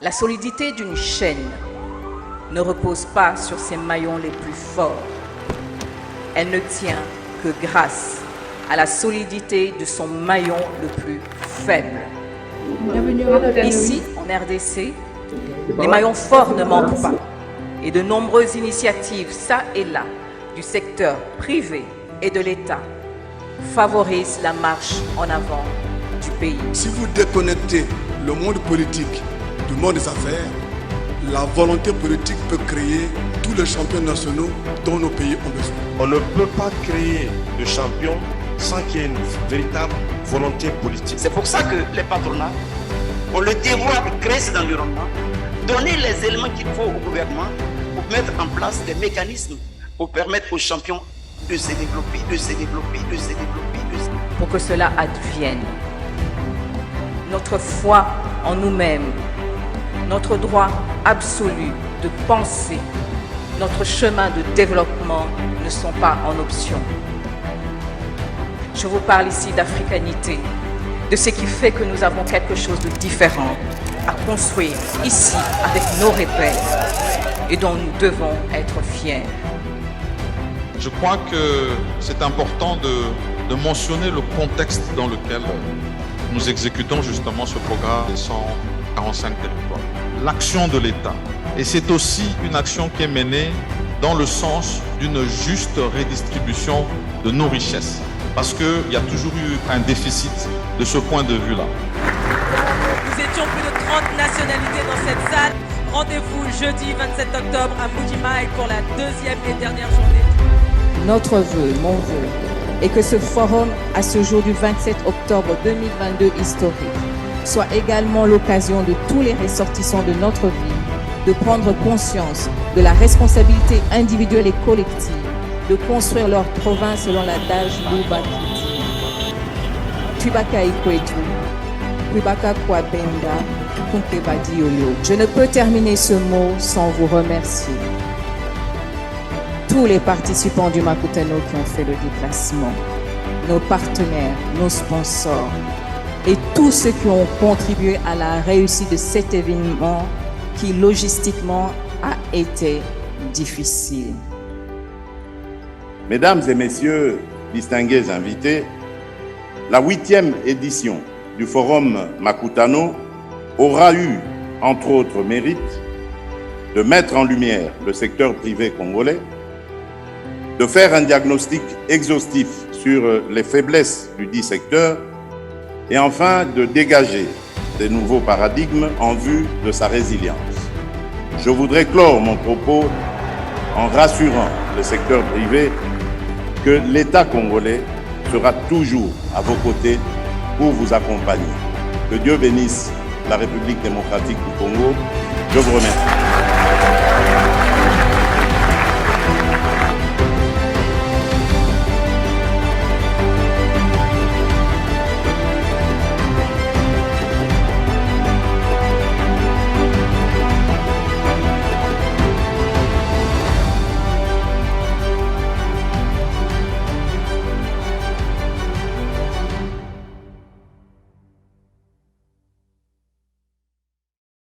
La solidité d'une chaîne ne repose pas sur ses maillons les plus forts. Elle ne tient que grâce à la solidité de son maillon le plus faible. Ici, en RDC, les maillons forts ne manquent pas. Et de nombreuses initiatives, ça et là, du secteur privé et de l'État, favorisent la marche en avant du pays. Si vous déconnectez le monde politique du monde des affaires, la volonté politique peut créer tous les champions nationaux dont nos pays ont besoin. On ne peut pas créer de champions sans qu'il y ait une véritable volonté politique. C'est pour ça que les patronats ont le devoir de créer cet environnement, donner les éléments qu'il faut au gouvernement pour mettre en place des mécanismes pour permettre aux champions de se développer, de se développer, de se développer, de se développer. Pour que cela advienne, notre foi en nous-mêmes, notre droit absolu de penser, notre chemin de développement ne sont pas en option. Je vous parle ici d'africanité, de ce qui fait que nous avons quelque chose de différent à construire ici avec nos repères et dont nous devons être fiers. Je crois que c'est important de mentionner le contexte dans lequel nous exécutons justement ce programme des 145 territoires. L'action de l'État. Et c'est aussi une action qui est menée dans le sens d'une juste redistribution de nos richesses. Parce qu'il y a toujours eu un déficit de ce point de vue-là. Nous étions plus de 30 nationalités dans cette salle. Rendez-vous jeudi 27 octobre à Mujimai pour la deuxième et dernière journée. Notre vœu, mon vœu, est que ce forum, à ce jour du 27 octobre 2022 historique, soit également l'occasion de tous les ressortissants de notre ville de prendre conscience de la responsabilité individuelle et collective de construire leur province selon l'adage Luba qui dit Twibaka ikwetu, Twibaka kwabenda, kunkebadi yoyo. Je ne peux terminer ce mot sans vous remercier. Tous les participants du Makutano qui ont fait le déplacement, nos partenaires, nos sponsors et tous ceux qui ont contribué à la réussite de cet événement qui logistiquement a été difficile. Mesdames et messieurs, distingués invités, la 8e édition du Forum Makutano aura eu, entre autres mérites, de mettre en lumière le secteur privé congolais, de faire un diagnostic exhaustif sur les faiblesses du dit secteur et enfin de dégager des nouveaux paradigmes en vue de sa résilience. Je voudrais clore mon propos en rassurant le secteur privé que l'État congolais sera toujours à vos côtés pour vous accompagner. Que Dieu bénisse la République démocratique du Congo. Je vous remercie.